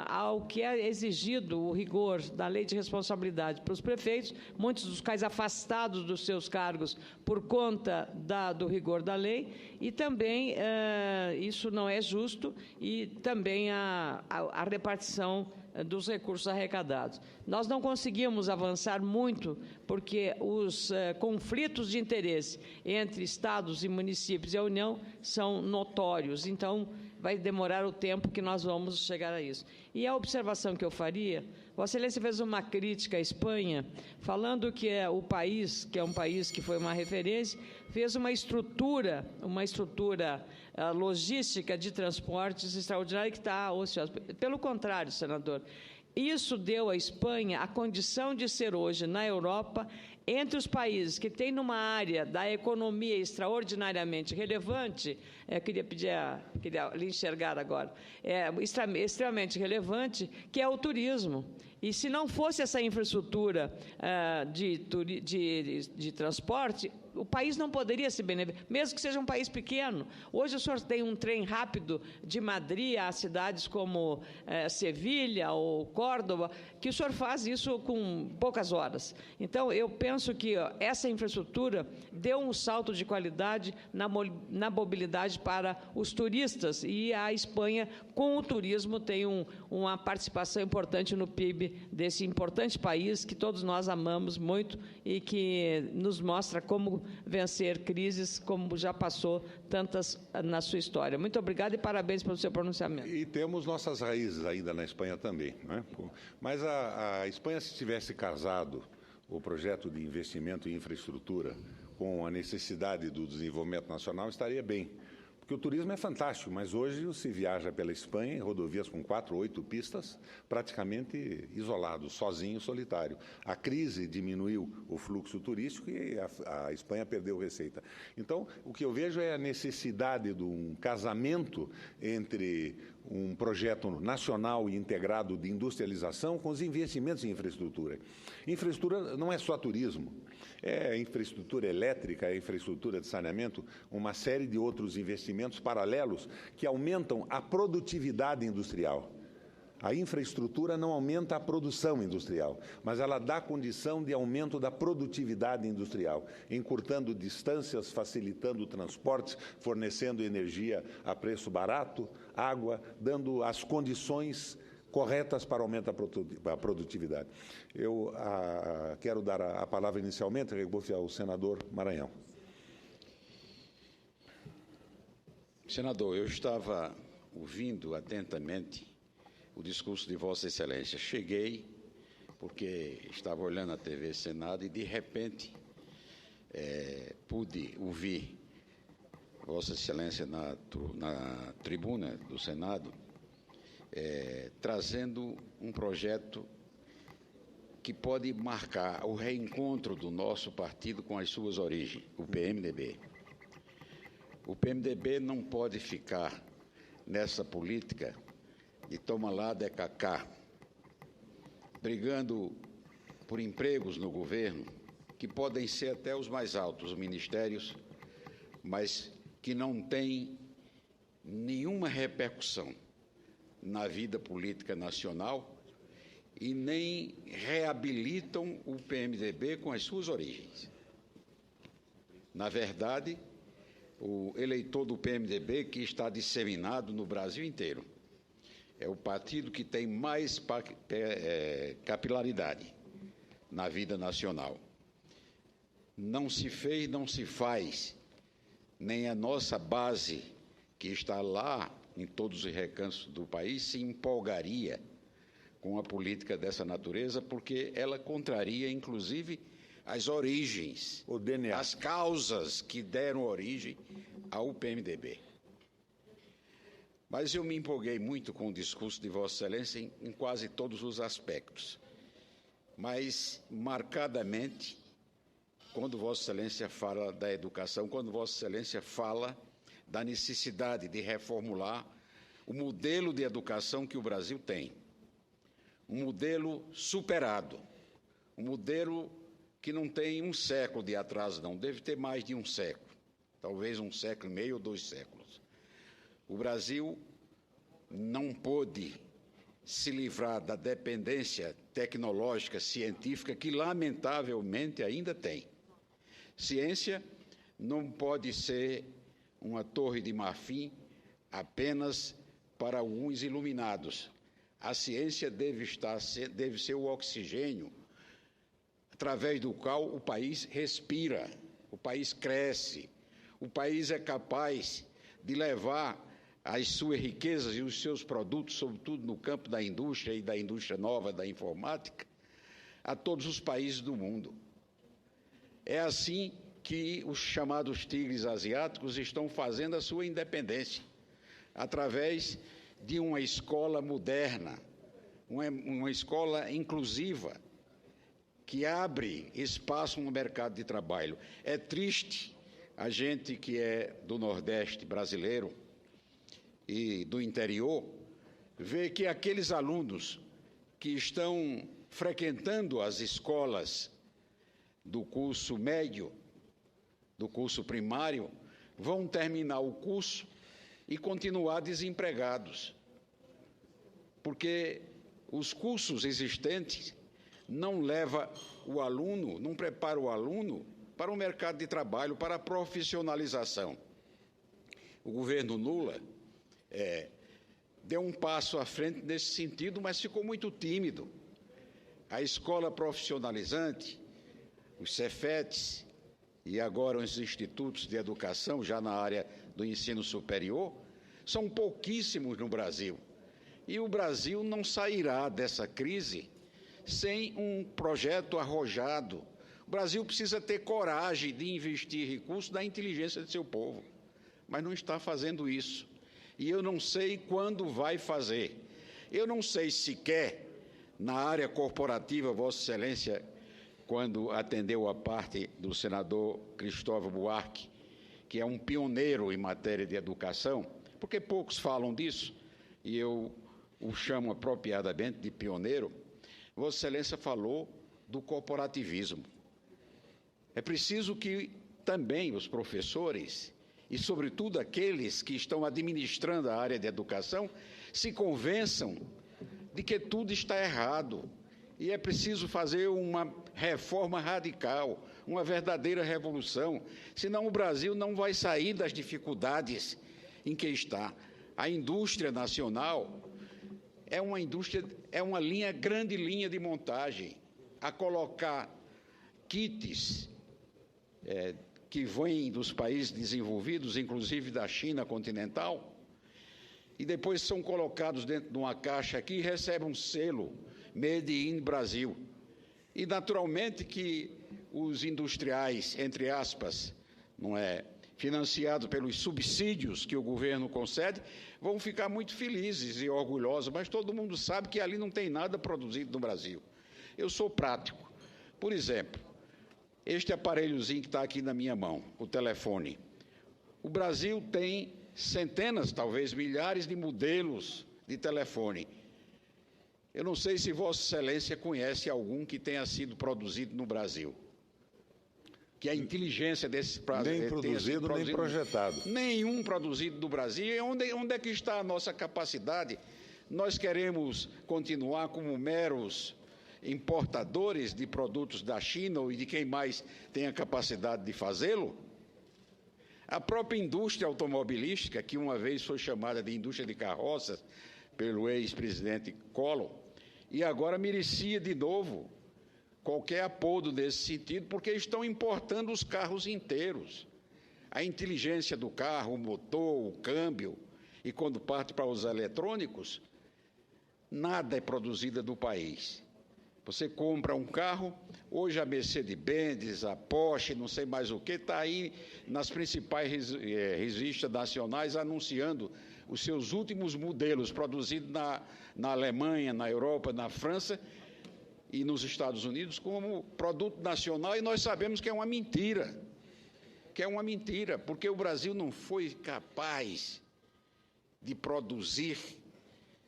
ao que é exigido o rigor da lei de responsabilidade para os prefeitos, muitos dos quais afastados dos seus cargos por conta do rigor da lei, e também isso não é justo, e também a repartição dos recursos arrecadados. Nós não conseguimos avançar muito porque os conflitos de interesse entre estados e municípios e a União são notórios, então vai demorar o tempo que nós vamos chegar a isso. E a observação que eu faria, Vossa Excelência fez uma crítica à Espanha, falando que o país, que é um país que foi uma referência, fez uma estrutura logística de transportes extraordinária que está ociosa. Pelo contrário, senador, isso deu à Espanha a condição de ser hoje, na Europa, entre os países que têm numa área da economia extraordinariamente relevante, queria lhe enxergar agora, extremamente relevante, que é o turismo. E se não fosse essa infraestrutura de transporte, o país não poderia se beneficiar, mesmo que seja um país pequeno. Hoje o senhor tem um trem rápido de Madrid a cidades como Sevilha ou Córdoba, que o senhor faz isso com poucas horas. Então, eu penso que essa infraestrutura deu um salto de qualidade na mobilidade para os turistas, e a Espanha, com o turismo, tem uma participação importante no PIB desse importante país que todos nós amamos muito e que nos mostra como vencer crises, como já passou tantas na sua história. Muito obrigado e parabéns pelo seu pronunciamento. E temos nossas raízes ainda na Espanha também, né? Mas a Espanha, se tivesse casado o projeto de investimento em infraestrutura com a necessidade do desenvolvimento nacional, estaria bem. Porque o turismo é fantástico, mas hoje se viaja pela Espanha em rodovias com 4 ou 8 pistas, praticamente isolado, sozinho, solitário. A crise diminuiu o fluxo turístico e a Espanha perdeu receita. Então, o que eu vejo é a necessidade de um casamento entre um projeto nacional e integrado de industrialização com os investimentos em infraestrutura. Infraestrutura não é só turismo. É infraestrutura elétrica, é infraestrutura de saneamento, uma série de outros investimentos paralelos que aumentam a produtividade industrial. A infraestrutura não aumenta a produção industrial, mas ela dá condição de aumento da produtividade industrial, encurtando distâncias, facilitando transportes, fornecendo energia a preço barato, água, dando as condições corretas para aumentar a produtividade. Eu quero dar a palavra inicialmente, ao senador Maranhão. Senador, eu estava ouvindo atentamente o discurso de Vossa Excelência. Cheguei porque estava olhando a TV Senado e, de repente, pude ouvir Vossa Excelência na tribuna do Senado, trazendo um projeto que pode marcar o reencontro do nosso partido com as suas origens, o PMDB. O PMDB não pode ficar nessa política de toma lá, de cá, brigando por empregos no governo, que podem ser até os mais altos, os ministérios, mas que não têm nenhuma repercussão na vida política nacional e nem reabilitam o PMDB com as suas origens. Na verdade, o eleitor do PMDB, que está disseminado no Brasil inteiro, é o partido que tem mais capilaridade na vida nacional. Não se fez, não se faz, nem a nossa base, que está lá em todos os recantos do país, se empolgaria com a política dessa natureza, porque ela contraria, inclusive, as origens, o DNA, as causas que deram origem ao PMDB. Mas eu me empolguei muito com o discurso de Vossa Excelência em quase todos os aspectos. Mas, marcadamente, quando Vossa Excelência fala da educação, quando Vossa Excelência fala da necessidade de reformular o modelo de educação que o Brasil tem. Um modelo superado, um modelo que não tem um século de atraso, não, deve ter mais de um século, talvez 1 século e meio ou 2 séculos. O Brasil não pôde se livrar da dependência tecnológica, científica, que lamentavelmente ainda tem. Ciência não pode ser uma torre de marfim apenas para alguns iluminados. A ciência deve ser o oxigênio através do qual o país respira, o país cresce, o país é capaz de levar as suas riquezas e os seus produtos, sobretudo no campo da indústria e da indústria nova, da informática, a todos os países do mundo. É assim que os chamados tigres asiáticos estão fazendo a sua independência, através de uma escola moderna, uma escola inclusiva, que abre espaço no mercado de trabalho. É triste a gente que é do Nordeste brasileiro e do interior ver que aqueles alunos que estão frequentando as escolas do curso médio, do curso primário, vão terminar o curso e continuar desempregados, porque os cursos existentes não levam o aluno, não preparam o aluno para o mercado de trabalho, para a profissionalização. O governo Lula deu um passo à frente nesse sentido, mas ficou muito tímido. A escola profissionalizante, os Cefetes e agora os institutos de educação, já na área do ensino superior, são pouquíssimos no Brasil. E o Brasil não sairá dessa crise sem um projeto arrojado. O Brasil precisa ter coragem de investir recursos na inteligência de seu povo, mas não está fazendo isso. E eu não sei quando vai fazer. Eu não sei sequer, na área corporativa, Vossa Excelência, quando atendeu a parte do senador Cristóvão Buarque, que é um pioneiro em matéria de educação, porque poucos falam disso, e eu o chamo apropriadamente de pioneiro. Vossa Excelência falou do corporativismo. É preciso que também os professores e, sobretudo, aqueles que estão administrando a área de educação se convençam de que tudo está errado e é preciso fazer uma reforma radical, uma verdadeira revolução, senão o Brasil não vai sair das dificuldades em que está. A indústria nacional é uma indústria, é uma grande linha de montagem, a colocar kits que vêm dos países desenvolvidos, inclusive da China continental, e depois são colocados dentro de uma caixa aqui e recebem um selo Made in Brasil. E, naturalmente, que os industriais, entre aspas, financiados pelos subsídios que o governo concede, vão ficar muito felizes e orgulhosos, mas todo mundo sabe que ali não tem nada produzido no Brasil. Eu sou prático. Por exemplo, este aparelhozinho que está aqui na minha mão, o telefone. O Brasil tem centenas, talvez milhares de modelos de telefone. Eu não sei se Vossa Excelência conhece algum que tenha sido produzido no Brasil. Que a inteligência desse nem produzido, nem projetado. Nenhum produzido no Brasil. E onde é que está a nossa capacidade? Nós queremos continuar como meros importadores de produtos da China ou de quem mais tem a capacidade de fazê-lo? A própria indústria automobilística, que uma vez foi chamada de indústria de carroças pelo ex-presidente Collor, e agora merecia de novo qualquer apodo nesse sentido, porque estão importando os carros inteiros. A inteligência do carro, o motor, o câmbio, e quando parte para os eletrônicos, nada é produzido do país. Você compra um carro, hoje a Mercedes-Benz, a Porsche, não sei mais o que, está aí nas principais revistas nacionais anunciando os seus últimos modelos produzidos na Alemanha, na Europa, na França e nos Estados Unidos como produto nacional, e nós sabemos que é uma mentira, porque o Brasil não foi capaz de produzir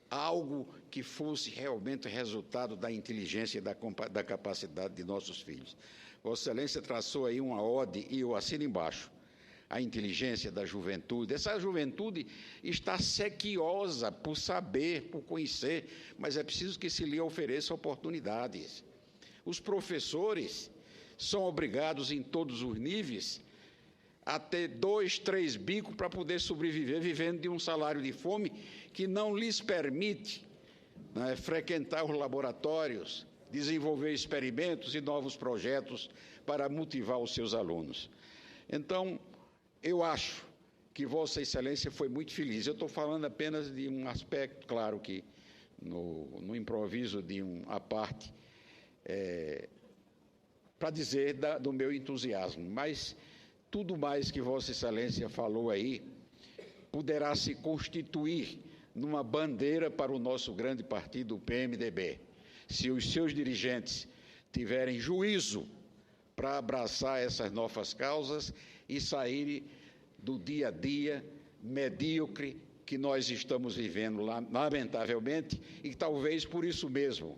algo que fosse realmente resultado da inteligência e da capacidade de nossos filhos. Vossa Excelência traçou aí uma ode, e eu assino embaixo, a inteligência da juventude. Essa juventude está sequiosa por saber, por conhecer, mas é preciso que se lhe ofereça oportunidades. Os professores são obrigados, em todos os níveis, a ter 2, 3 bicos para poder sobreviver, vivendo de um salário de fome que não lhes permite frequentar os laboratórios, desenvolver experimentos e novos projetos para motivar os seus alunos. Então, eu acho que Vossa Excelência foi muito feliz. Eu estou falando apenas de um aspecto, claro que no improviso de uma parte, para dizer do meu entusiasmo, mas tudo mais que Vossa Excelência falou aí poderá se constituir numa bandeira para o nosso grande partido, o PMDB, se os seus dirigentes tiverem juízo para abraçar essas novas causas e saírem do dia a dia medíocre que nós estamos vivendo, lamentavelmente, e talvez por isso mesmo,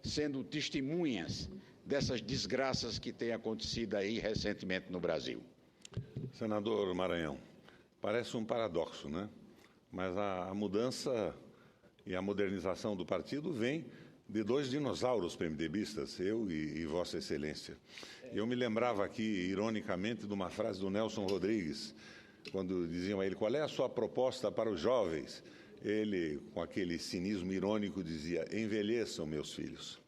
sendo testemunhas dessas desgraças que têm acontecido aí recentemente no Brasil. Senador Maranhão, parece um paradoxo, né? Mas a mudança e a modernização do partido vem de dois dinossauros PMDBistas, eu e Vossa Excelência. Eu me lembrava aqui, ironicamente, de uma frase do Nelson Rodrigues, quando diziam a ele, qual é a sua proposta para os jovens? Ele, com aquele cinismo irônico, dizia, envelheçam, meus filhos.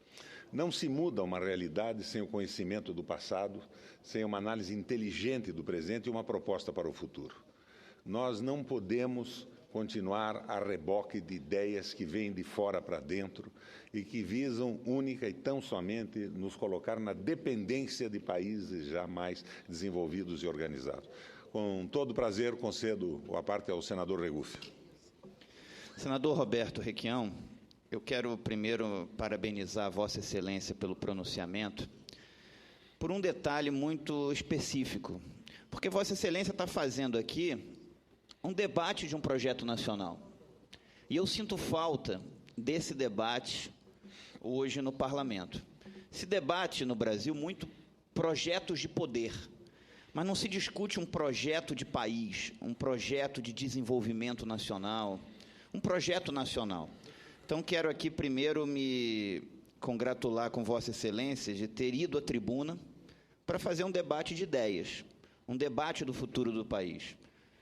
Não se muda uma realidade sem o conhecimento do passado, sem uma análise inteligente do presente e uma proposta para o futuro. Nós não podemos continuar a reboque de ideias que vêm de fora para dentro e que visam única e tão somente nos colocar na dependência de países já mais desenvolvidos e organizados. Com todo prazer, concedo a parte ao senador Regufe. Senador Roberto Requião, eu quero primeiro parabenizar Vossa Excelência pelo pronunciamento, por um detalhe muito específico, porque Vossa Excelência está fazendo aqui um debate de um projeto nacional. E eu sinto falta desse debate hoje no Parlamento. Se debate no Brasil muito projetos de poder, mas não se discute um projeto de país, um projeto de desenvolvimento nacional, um projeto nacional. Então, quero aqui primeiro me congratular com Vossa Excelência de ter ido à tribuna para fazer um debate de ideias, um debate do futuro do país.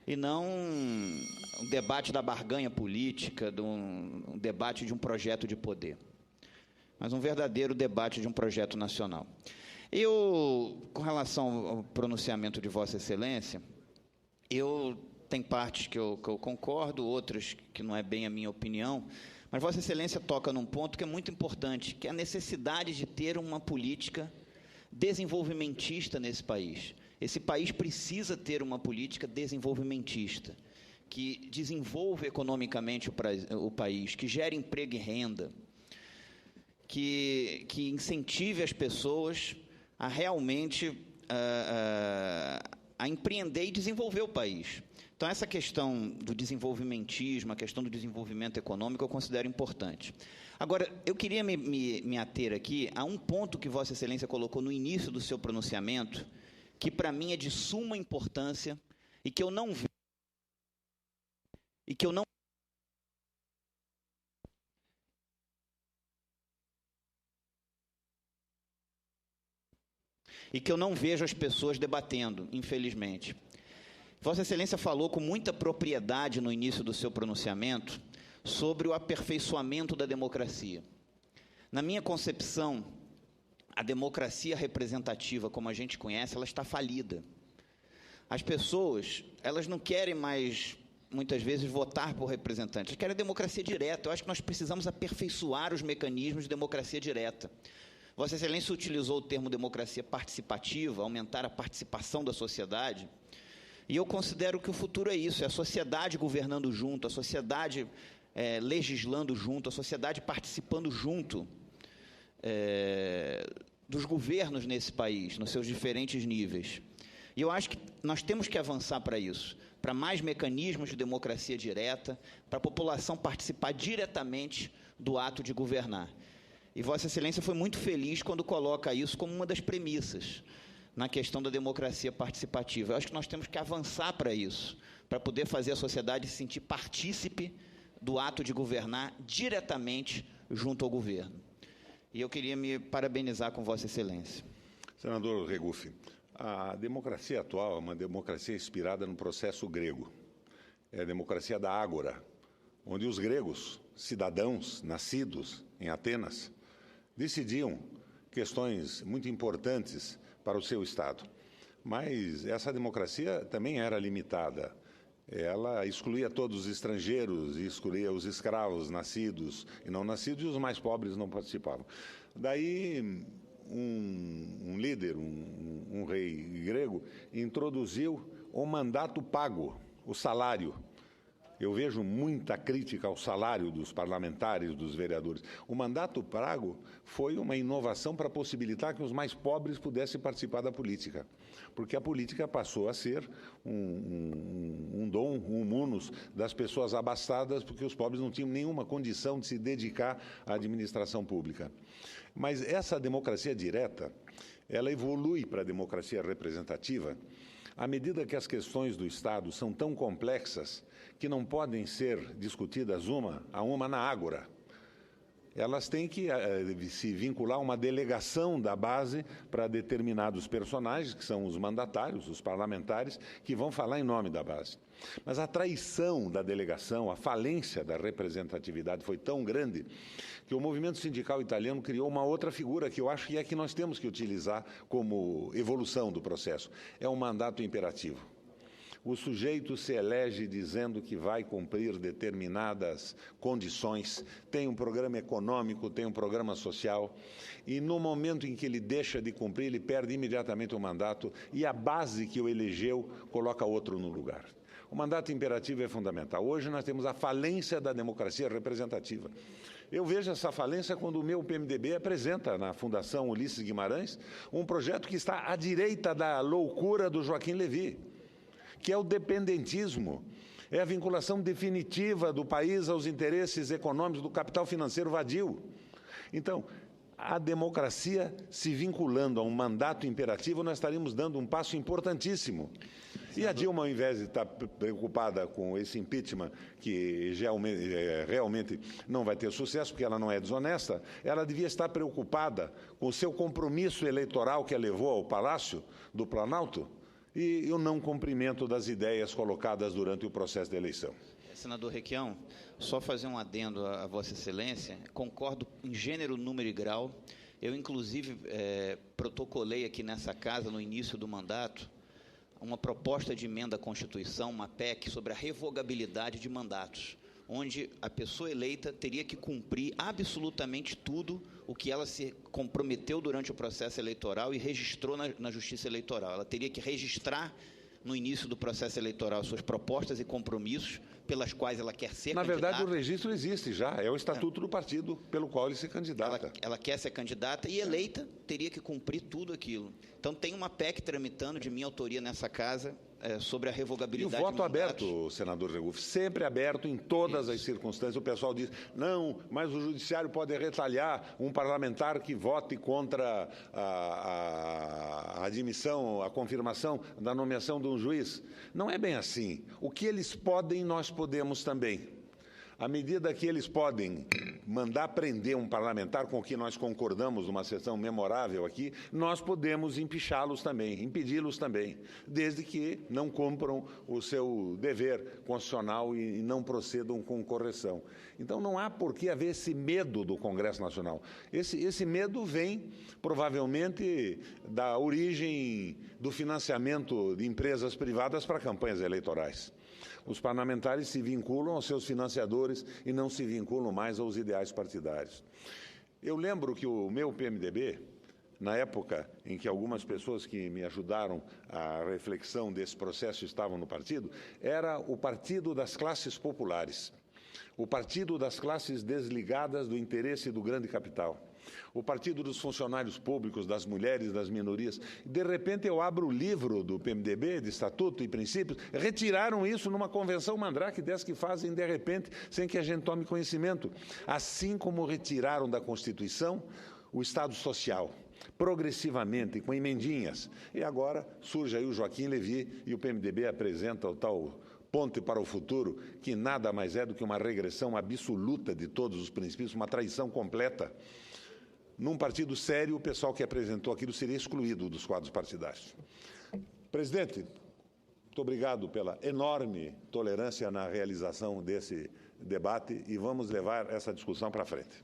E não um debate da barganha política, um debate de um projeto de poder, mas um verdadeiro debate de um projeto nacional. Com relação ao pronunciamento de Vossa Excelência, tem partes que eu concordo, outras que não é bem a minha opinião, mas Vossa Excelência toca num ponto que é muito importante, que é a necessidade de ter uma política desenvolvimentista nesse país. Esse país precisa ter uma política desenvolvimentista, que desenvolva economicamente o país, que gere emprego e renda, que incentive as pessoas a realmente a empreender e desenvolver o país. Então, essa questão do desenvolvimentismo, a questão do desenvolvimento econômico, eu considero importante. Agora, eu queria me ater aqui a um ponto que Vossa Excelência colocou no início do seu pronunciamento, que para mim é de suma importância e que eu não vi, e que eu não vejo as pessoas debatendo, infelizmente. Vossa Excelência falou com muita propriedade no início do seu pronunciamento sobre o aperfeiçoamento da democracia. Na minha concepção, a democracia representativa, como a gente conhece, ela está falida. As pessoas, elas não querem mais, muitas vezes, votar por representantes, elas querem a democracia direta. Eu acho que nós precisamos aperfeiçoar os mecanismos de democracia direta. Vossa Excelência utilizou o termo democracia participativa, aumentar a participação da sociedade, e eu considero que o futuro é isso, é a sociedade governando junto, a sociedade legislando junto, a sociedade participando junto dos governos nesse país, nos seus diferentes níveis. E eu acho que nós temos que avançar para isso, para mais mecanismos de democracia direta, para a população participar diretamente do ato de governar. E Vossa Excelência foi muito feliz quando coloca isso como uma das premissas na questão da democracia participativa. Eu acho que nós temos que avançar para isso, para poder fazer a sociedade se sentir partícipe do ato de governar diretamente junto ao governo. E eu queria me parabenizar com Vossa Excelência. Senador Regufe, a democracia atual é uma democracia inspirada no processo grego. É a democracia da ágora, onde os gregos, cidadãos nascidos em Atenas, decidiam questões muito importantes para o seu Estado. Mas essa democracia também era limitada. Ela excluía todos os estrangeiros, excluía os escravos nascidos e não nascidos, e os mais pobres não participavam. Daí, um líder, um rei grego, introduziu o mandato pago, o salário. Eu vejo muita crítica ao salário dos parlamentares, dos vereadores. O mandato pago foi uma inovação para possibilitar que os mais pobres pudessem participar da política, porque a política passou a ser um dom, um munus das pessoas abastadas, porque os pobres não tinham nenhuma condição de se dedicar à administração pública. Mas essa democracia direta, ela evolui para a democracia representativa à medida que as questões do Estado são tão complexas que não podem ser discutidas uma a uma na ágora. Elas têm que se vincular a uma delegação da base para determinados personagens, que são os mandatários, os parlamentares, que vão falar em nome da base. Mas a traição da delegação, a falência da representatividade foi tão grande que o movimento sindical italiano criou uma outra figura que eu acho que é que nós temos que utilizar como evolução do processo. É um mandato imperativo. O sujeito se elege dizendo que vai cumprir determinadas condições, tem um programa econômico, tem um programa social, e no momento em que ele deixa de cumprir, ele perde imediatamente o mandato e a base que o elegeu coloca outro no lugar. O mandato imperativo é fundamental. Hoje nós temos a falência da democracia representativa. Eu vejo essa falência quando o meu PMDB apresenta na Fundação Ulisses Guimarães um projeto que está à direita da loucura do Joaquim Levy, que é o dependentismo, é a vinculação definitiva do país aos interesses econômicos do capital financeiro vadio. Então, a democracia se vinculando a um mandato imperativo, nós estaríamos dando um passo importantíssimo. E a Dilma, ao invés de estar preocupada com esse impeachment, que realmente não vai ter sucesso, porque ela não é desonesta, ela devia estar preocupada com o seu compromisso eleitoral que a levou ao Palácio do Planalto, e o não cumprimento das ideias colocadas durante o processo de eleição. Senador Requião, só fazer um adendo a Vossa Excelência, concordo em gênero, número e grau. Eu, inclusive, protocolei aqui nessa casa, no início do mandato, uma proposta de emenda à Constituição, uma PEC, sobre a revogabilidade de mandatos, onde a pessoa eleita teria que cumprir absolutamente tudo o que ela se comprometeu durante o processo eleitoral e registrou na Justiça Eleitoral. Ela teria que registrar no início do processo eleitoral suas propostas e compromissos pelas quais ela quer ser candidata. Na verdade, o registro existe já, é o estatuto do partido pelo qual ele se candidata. Ela quer ser candidata e eleita teria que cumprir tudo aquilo. Então, tem uma PEC tramitando de minha autoria nessa casa sobre a revogabilidade. E o voto aberto, senador Regufe, sempre aberto em todas as circunstâncias. O pessoal diz, não, mas o judiciário pode retalhar um parlamentar que vote contra a admissão, a confirmação da nomeação de um juiz. Não é bem assim. O que eles podem, nós podemos também. À medida que eles podem mandar prender um parlamentar, com o que nós concordamos numa sessão memorável aqui, nós podemos empichá-los também, impedi-los também, desde que não cumpram o seu dever constitucional e não procedam com correção. Então, não há por que haver esse medo do Congresso Nacional. Esse medo vem, provavelmente, da origem do financiamento de empresas privadas para campanhas eleitorais. Os parlamentares se vinculam aos seus financiadores e não se vinculam mais aos ideais partidários. Eu lembro que o meu PMDB, na época em que algumas pessoas que me ajudaram à reflexão desse processo estavam no partido, era o partido das classes populares, o partido das classes desligadas do interesse do grande capital, o partido dos funcionários públicos, das mulheres, das minorias. De repente, eu abro o livro do PMDB, de Estatuto e Princípios, retiraram isso numa convenção mandrake dessas que fazem, de repente, sem que a gente tome conhecimento. Assim como retiraram da Constituição o Estado Social, progressivamente, com emendinhas. E agora surge aí o Joaquim Levy e o PMDB apresenta o tal Ponte para o Futuro, que nada mais é do que uma regressão absoluta de todos os princípios, uma traição completa. Num partido sério, o pessoal que apresentou aquilo seria excluído dos quadros partidários. Presidente, muito obrigado pela enorme tolerância na realização desse debate e vamos levar essa discussão para frente.